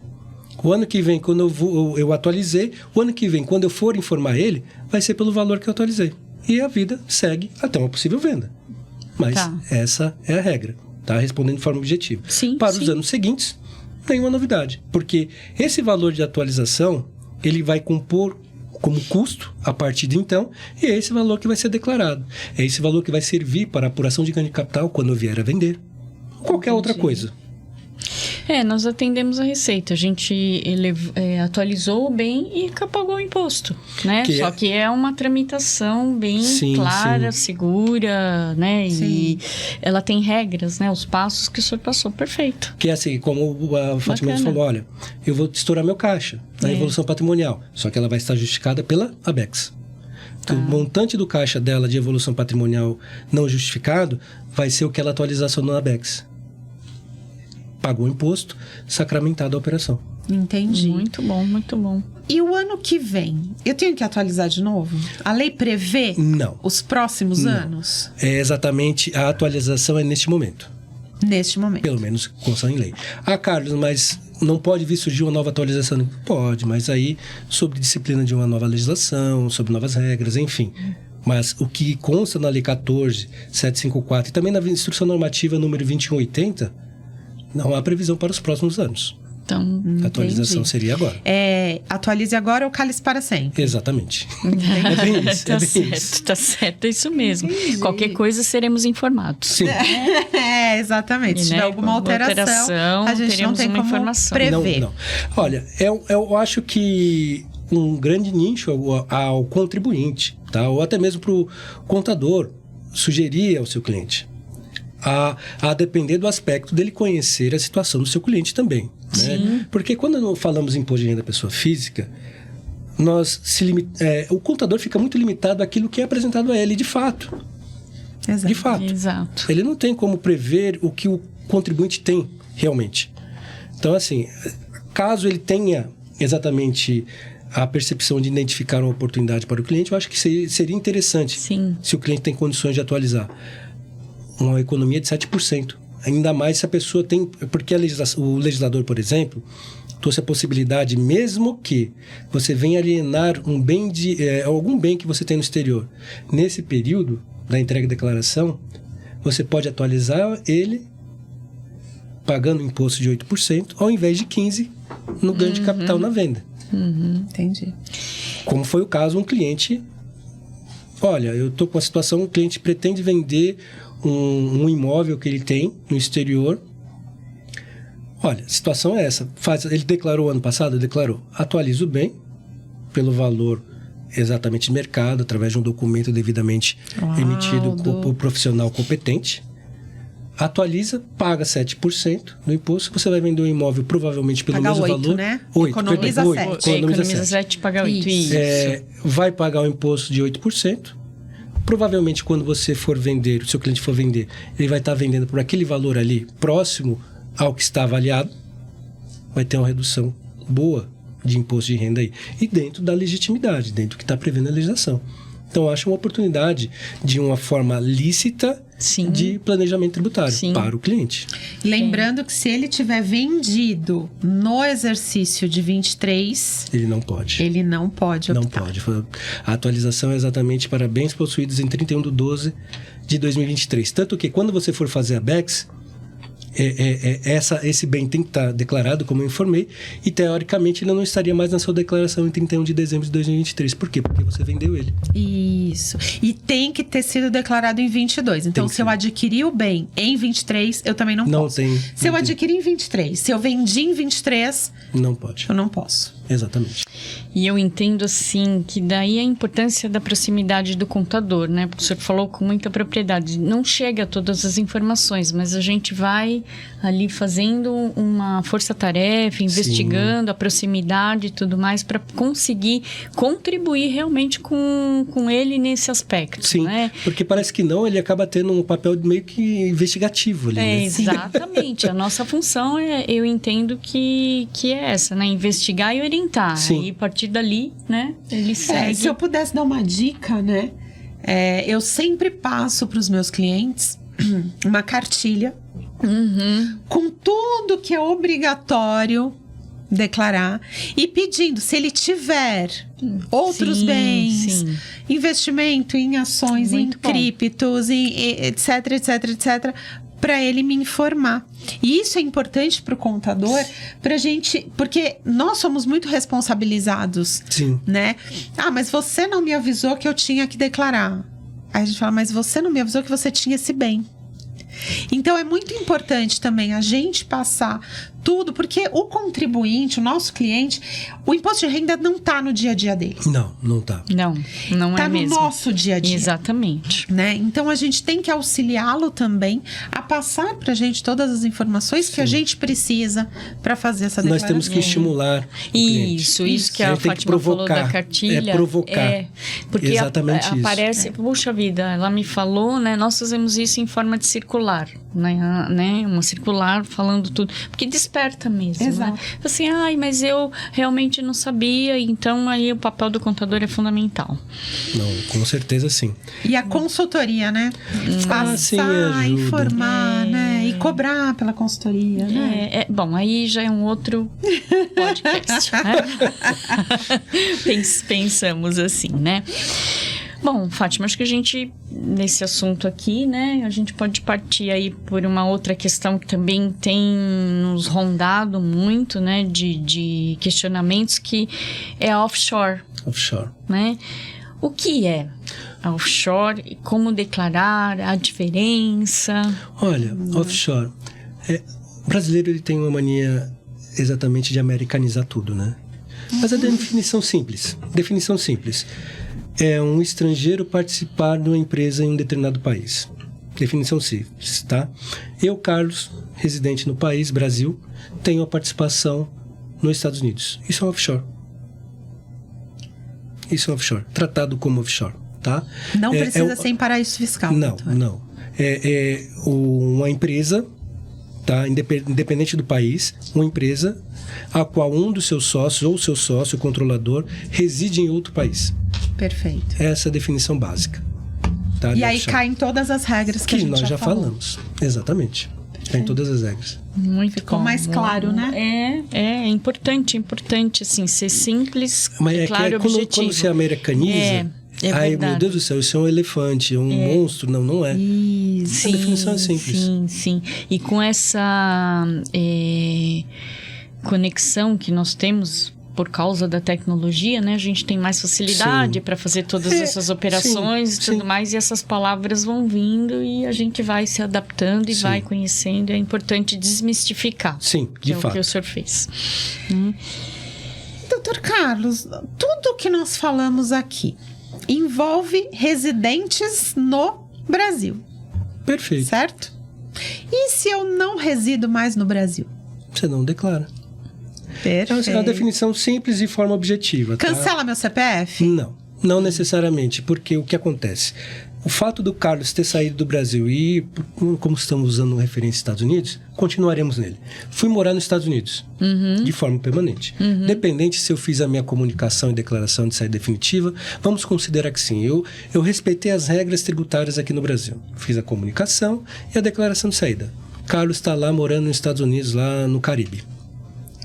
O ano que vem, quando eu atualizei, o ano que vem, quando eu for informar ele, vai ser pelo valor que eu atualizei. E a vida segue até uma possível venda. Mas essa é a regra, tá? Respondendo de forma objetiva. Sim, Para sim. os anos seguintes, nenhuma novidade. Porque esse valor de atualização, ele vai compor como custo a partir de então, e é esse valor que vai ser declarado. É esse valor que vai servir para a apuração de ganho de capital quando eu vier a vender. Qualquer outra coisa. Nós atendemos a Receita. A gente atualizou o bem e pagou o imposto, né? Só que é uma tramitação bem clara, segura, né? Sim. E ela tem regras, né? Os passos que o senhor passou. Perfeito. Que é assim, como a Fátima falou, olha, eu vou estourar meu caixa na evolução patrimonial, só que ela vai estar justificada pela ABEX. Então, o montante do caixa dela de evolução patrimonial não justificado vai ser o que ela atualização na ABEX. Pagou o imposto, sacramentado a operação. Entendi. Muito bom, muito bom. E o ano que vem, eu tenho que atualizar de novo? A lei prevê Não. os próximos anos? É exatamente, a atualização é neste momento. Neste momento. Pelo menos consta em lei. Ah, Carlos, mas não pode vir surgir uma nova atualização? Pode, mas aí sobre disciplina de uma nova legislação, sobre novas regras, enfim. Mas o que consta na Lei 14.754 e também na Instrução Normativa número 2180, não há previsão para os próximos anos. Então, A atualização seria agora. Atualize agora ou cale-se para sempre. Exatamente. É bem isso. tá certo, tá certo, é isso mesmo. Qualquer coisa seremos informados. Sim. Exatamente. E, Se tiver alguma alteração, a gente não tem uma como informação. prever. Não. Olha, eu acho que um grande nicho ao contribuinte, tá? Ou até mesmo para o contador sugerir ao seu cliente. A depender do aspecto dele conhecer a situação do seu cliente também. Né? Porque quando falamos em imposto de renda da pessoa física, o contador fica muito limitado àquilo que é apresentado a ele de fato. Exato. De fato. Exato. Ele não tem como prever o que o contribuinte tem realmente. Então, assim, caso ele tenha exatamente a percepção de identificar uma oportunidade para o cliente, eu acho que seria interessante. Sim. Se o cliente tem condições de atualizar. Uma economia de 7%. Ainda mais se a pessoa tem... Porque o legislador, por exemplo, trouxe a possibilidade, mesmo que você venha alienar algum bem que você tem no exterior, nesse período da entrega da declaração, você pode atualizar ele pagando imposto de 8%, ao invés de 15% no ganho de capital na venda. Entendi. Como foi o caso, um cliente... Olha, eu estou com a situação, um cliente pretende vender um imóvel que ele tem no exterior. Olha, a situação é essa. Ele declarou ano passado? Declarou. Atualiza o bem pelo valor exatamente de mercado, através de um documento devidamente emitido por profissional competente. Atualiza, paga 7% no imposto. Você vai vender um imóvel provavelmente pelo mesmo 8, valor. né? 8, Economiza 7. Economiza 7 e paga 8. Isso. Vai pagar o imposto de 8%. Provavelmente, quando você for vender, o seu cliente for vender, ele vai estar vendendo por aquele valor ali, próximo ao que está avaliado. Vai ter uma redução boa de imposto de renda aí. E dentro da legitimidade, dentro do que está prevendo a legislação. Então, eu acho uma oportunidade de uma forma lícita Sim. de planejamento tributário Sim. para o cliente. Lembrando que se ele tiver vendido no exercício de 23, Ele não pode. ele não pode Não optar. pode. A atualização é exatamente para bens possuídos em 31/12 de 2023. Tanto que quando você for fazer a BEX, esse bem tem que estar declarado, como eu informei, e teoricamente ele não estaria mais na sua declaração em 31 de dezembro de 2023. Por quê? Porque você vendeu ele. Isso. E tem que ter sido declarado em 22. Então, Tem que se eu ser. adquiri o bem em 23, eu também não posso. Tem. Se eu não tem. adquiri em 23, se eu vendi em 23, Não pode. eu não posso. Exatamente. E eu entendo, assim, que daí a importância da proximidade do contador, né? Porque o senhor falou com muita propriedade. Não chega a todas as informações, mas a gente vai ali fazendo uma força-tarefa, investigando a proximidade e tudo mais para conseguir contribuir realmente com ele nesse aspecto, Sim, né? porque parece que não, ele acaba tendo um papel meio que investigativo ali, né? Exatamente. A nossa função eu entendo que é essa, né? Investigar e orientar. Sim. E a partir dali, né? Ele segue. Se eu pudesse dar uma dica, né? Eu sempre passo para os meus clientes uma cartilha com tudo que é obrigatório declarar e pedindo, se ele tiver outros Sim, bens, sim. investimento em ações, Muito em bom. criptos, etc, para ele me informar. E isso é importante para o contador, pra gente, porque nós somos muito responsabilizados, Sim. né? Ah, mas você não me avisou que eu tinha que declarar. Aí a gente fala, mas você não me avisou que você tinha esse bem. Então é muito importante também a gente passar tudo, porque o contribuinte, o nosso cliente, o imposto de renda não está no dia a dia dele. Não tá. Não Tá é no mesmo. nosso dia a dia. Exatamente. Né? Então a gente tem que auxiliá-lo também a passar pra gente todas as informações que a gente precisa para fazer essa Nós declaração. temos que estimular o cliente. Isso que A a gente tem que Fátima falou da provocar. cartilha. É provocar. Porque Exatamente isso. aparece, puxa vida, ela me falou, né? Nós fazemos isso em forma de circular, né? Uma circular falando tudo. Porque desperta mesmo. Exato. Né? Assim, mas eu realmente não sabia, então aí o papel do contador é fundamental. Não, com certeza sim. E a consultoria, né? sim, Passar, ajuda. informar, né? E cobrar pela consultoria, né? Bom, aí já é um outro podcast. Né? Pensamos assim, né? Bom, Fátima, acho que a gente, nesse assunto aqui, né, a gente pode partir aí por uma outra questão que também tem nos rondado muito, né, de questionamentos, que é a offshore, Offshore. né? O que é a offshore? Como declarar? A diferença? Olha, offshore. O brasileiro ele tem uma mania exatamente de americanizar tudo, né? Mas a definição simples. Definição simples. É um estrangeiro participar de uma empresa em um determinado país. Definição simples, tá? Eu, Carlos, residente no país, Brasil, tenho a participação nos Estados Unidos. Isso é um offshore. Isso é um offshore. Tratado como offshore, tá? Não precisa ser em paraíso fiscal. Não, doutor. não. Uma empresa, tá? Independente do país, uma empresa a qual um dos seus sócios, ou seu sócio, controlador, reside em outro país. Perfeito. Essa é a definição básica. Tá? E aí offshore. caem todas as regras que a gente nós já falou. falamos. Exatamente. Tem todas as regras. Muito Ficou bom. mais claro, né? É importante, assim, ser simples, Mas claro, objetivo. quando se americaniza, É ai verdade. meu Deus do céu, isso é um elefante, é um monstro. Não é. Isso. A definição é simples. Sim. E com essa conexão que nós temos por causa da tecnologia, né? A gente tem mais facilidade para fazer todas essas operações e tudo mais, e essas palavras vão vindo e a gente vai se adaptando e vai conhecendo. É importante desmistificar. Sim, que de é fato. o que o senhor fez. Doutor Carlos, tudo que nós falamos aqui envolve residentes no Brasil, Perfeito. certo? E se eu não resido mais no Brasil? Você não declara. Perfeito. É uma definição simples e forma objetiva. Tá? Cancela meu CPF? Não necessariamente, porque o que acontece? O fato do Carlos ter saído do Brasil e, como estamos usando referência Estados Unidos, continuaremos nele. Fui morar nos Estados Unidos, de forma permanente. Independente se eu fiz a minha comunicação e declaração de saída definitiva, vamos considerar que sim. Eu respeitei as regras tributárias aqui no Brasil. Fiz a comunicação e a declaração de saída. Carlos está lá morando nos Estados Unidos, lá no Caribe.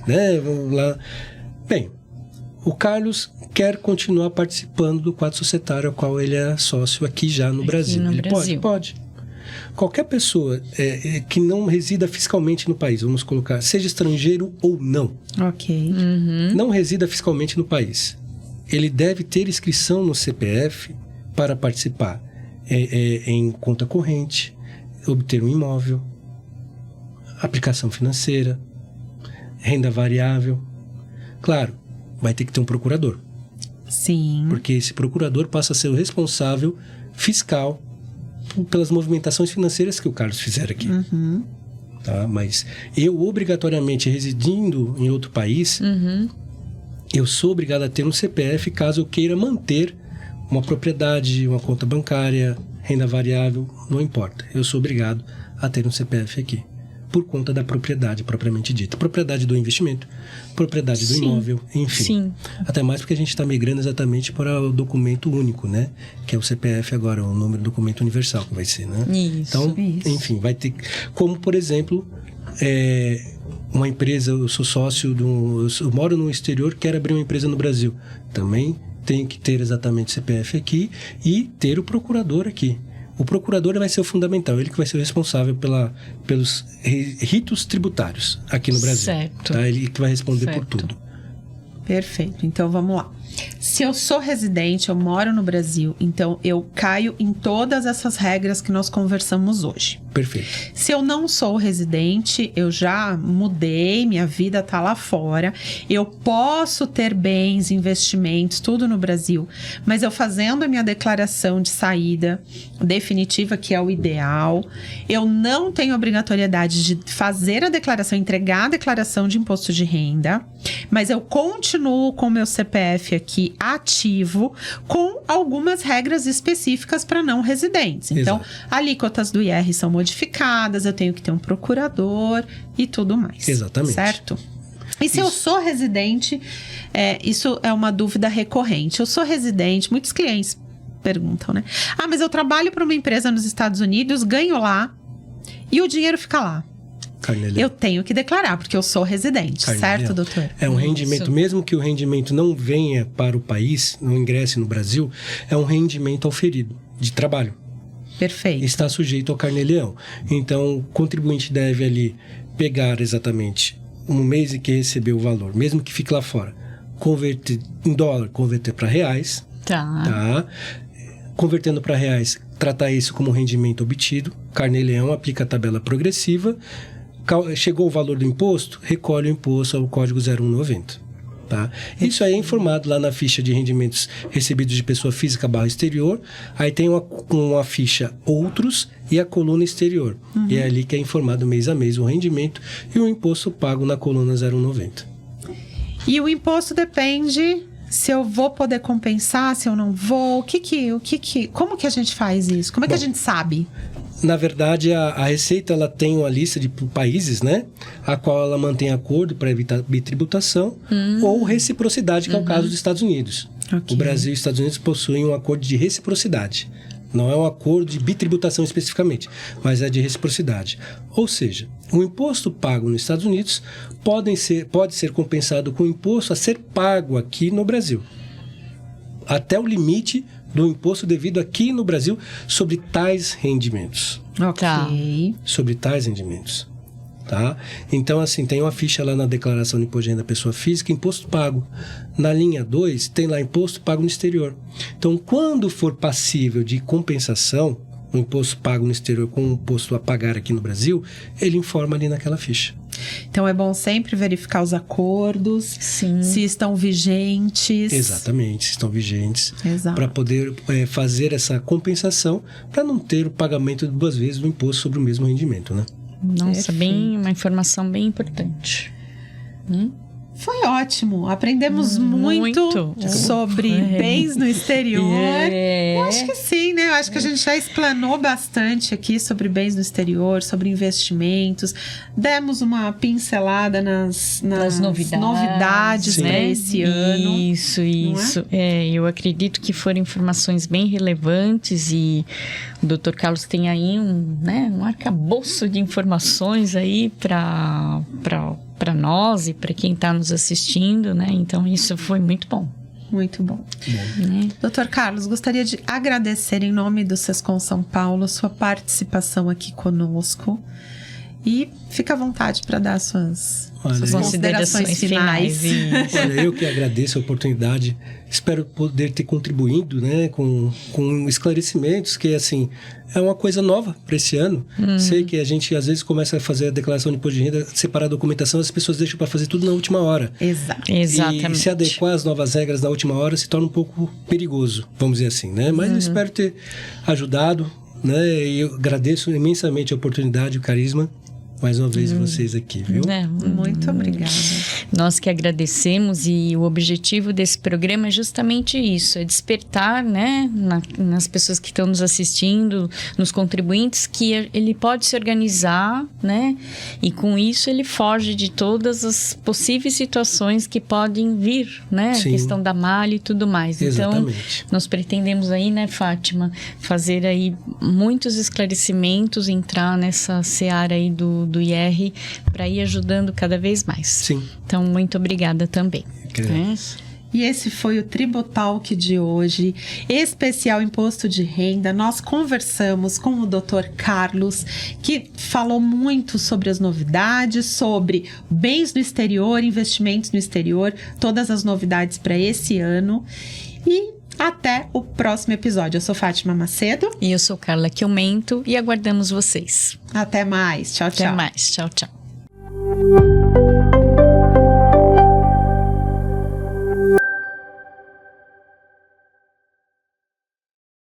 Né? Lá. Bem, o Carlos quer continuar participando do quadro societário ao qual ele é sócio aqui já no Brasil. No ele Brasil. pode. Qualquer pessoa que não resida fiscalmente no país, vamos colocar, seja estrangeiro ou não, Ok. não resida fiscalmente no país, ele deve ter inscrição no CPF para participar em conta corrente, obter um imóvel, aplicação financeira, renda variável. Claro, vai ter que ter um procurador. Sim. Porque esse procurador passa a ser o responsável fiscal pelas movimentações financeiras que o Carlos fizer aqui. Tá? Mas eu, obrigatoriamente, residindo em outro país, eu sou obrigado a ter um CPF caso eu queira manter uma propriedade, uma conta bancária, renda variável, não importa. Eu sou obrigado a ter um CPF aqui. Por conta da propriedade propriamente dita. Propriedade do investimento, propriedade do imóvel, enfim. Sim. Até mais porque a gente está migrando exatamente para o documento único, né? Que é o CPF agora, o número do documento universal que vai ser, né? Isso. Então, enfim, vai ter... Como, por exemplo, uma empresa, eu sou sócio, eu moro no exterior, quero abrir uma empresa no Brasil. Também tenho que ter exatamente o CPF aqui e ter o procurador aqui. O procurador vai ser o fundamental, ele que vai ser o responsável pelos ritos tributários aqui no Brasil. Certo. Tá? Ele que vai responder por tudo. Perfeito. Então, vamos lá. Se eu sou residente, eu moro no Brasil, então eu caio em todas essas regras que nós conversamos hoje. Perfeito. Se eu não sou residente, eu já mudei, minha vida tá lá fora. Eu posso ter bens, investimentos, tudo no Brasil. Mas eu fazendo a minha declaração de saída definitiva, que é o ideal, eu não tenho obrigatoriedade de fazer a declaração, entregar a declaração de imposto de renda. Mas eu continuo com o meu CPF aqui ativo, com algumas regras específicas para não residentes. Então, alíquotas do IR são modificadas, eu tenho que ter um procurador e tudo mais. Exatamente. Certo? E se eu sou residente, isso é uma dúvida recorrente. Eu sou residente, muitos clientes perguntam, né? Ah, mas eu trabalho para uma empresa nos Estados Unidos, ganho lá e o dinheiro fica lá. Carnelian. Eu tenho que declarar, porque eu sou residente, Carnelian. certo, doutor? É um rendimento, mesmo que o rendimento não venha para o país, não ingresse no Brasil, é um rendimento auferido de trabalho. Perfeito. Está sujeito ao Carnê-Leão. Então, o contribuinte deve ali pegar exatamente um mês em que recebeu o valor, mesmo que fique lá fora, converter em dólar, converter para reais, tá? Convertendo para reais, tratar isso como rendimento obtido. Carnê-Leão aplica a tabela progressiva. Chegou o valor do imposto, recolhe o imposto ao código 0190. Tá? Isso aí é informado lá na ficha de rendimentos recebidos de pessoa física / exterior. Aí tem uma ficha outros e a coluna exterior. E é ali que é informado mês a mês o rendimento e o imposto pago na coluna 0190. E o imposto depende se eu vou poder compensar, se eu não vou. Como que a gente faz isso? Como é que a gente sabe? Na verdade, a Receita ela tem uma lista de países, né? A qual ela mantém acordo para evitar bitributação ou reciprocidade, que é o caso dos Estados Unidos. Okay. O Brasil e os Estados Unidos possuem um acordo de reciprocidade. Não é um acordo de bitributação especificamente, mas é de reciprocidade. Ou seja, o imposto pago nos Estados Unidos pode ser compensado com o imposto a ser pago aqui no Brasil. Até o limite do imposto devido aqui no Brasil sobre tais rendimentos. Ok. Sobre tais rendimentos. Tá? Então, assim, tem uma ficha lá na declaração de imposto de renda da pessoa física, imposto pago. Na linha 2, tem lá imposto pago no exterior. Então, quando for passível de compensação, o imposto pago no exterior com o imposto a pagar aqui no Brasil, ele informa ali naquela ficha. Então, é bom sempre verificar os acordos, se estão vigentes. Exatamente, se estão vigentes. Para poder fazer essa compensação, para não ter o pagamento 2 vezes do imposto sobre o mesmo rendimento, né? Nossa, uma informação bem importante. Foi ótimo. Aprendemos muito sobre bens no exterior. Eu acho que sim, né? acho que a gente já explanou bastante aqui sobre bens no exterior, sobre investimentos. Demos uma pincelada nas novidades para esse ano. Isso. Eu acredito que foram informações bem relevantes e o Dr. Carlos tem aí um arcabouço de informações aí para nós e para quem está nos assistindo, né? Então, isso foi muito bom. Muito bom. Dr. Carlos, gostaria de agradecer em nome do Sescom São Paulo sua participação aqui conosco. E fica à vontade para dar suas considerações finais. Olha, eu que agradeço a oportunidade. Espero poder ter contribuído, né, com esclarecimentos, que assim, é uma coisa nova para esse ano. Sei que a gente às vezes começa a fazer a declaração de imposto de renda, separar a documentação, as pessoas deixam para fazer tudo na última hora. Exatamente. E se adequar às novas regras na última hora se torna um pouco perigoso, vamos dizer assim, né? Mas eu espero ter ajudado, né? E eu agradeço imensamente a oportunidade e o carisma. Mais uma vez vocês aqui, viu? Muito obrigada. Nós que agradecemos, e o objetivo desse programa é justamente isso, é despertar, né, nas pessoas que estão nos assistindo, nos contribuintes, que ele pode se organizar, né, e com isso ele foge de todas as possíveis situações que podem vir, né, Sim. a questão da malha e tudo mais. Exatamente. Então, nós pretendemos aí, né, Fátima, fazer aí muitos esclarecimentos, entrar nessa seara aí do IR para ir ajudando cada vez mais. Sim. Então, muito obrigada também. E esse foi o Tributalk de hoje, especial Imposto de Renda. Nós conversamos com o Dr. Carlos, que falou muito sobre as novidades, sobre bens no exterior, investimentos no exterior, todas as novidades para esse ano. E até o próximo episódio. Eu sou Fátima Macedo. E eu sou Carla Chiomento e aguardamos vocês. Até mais. Tchau, tchau. Até mais. Tchau, tchau.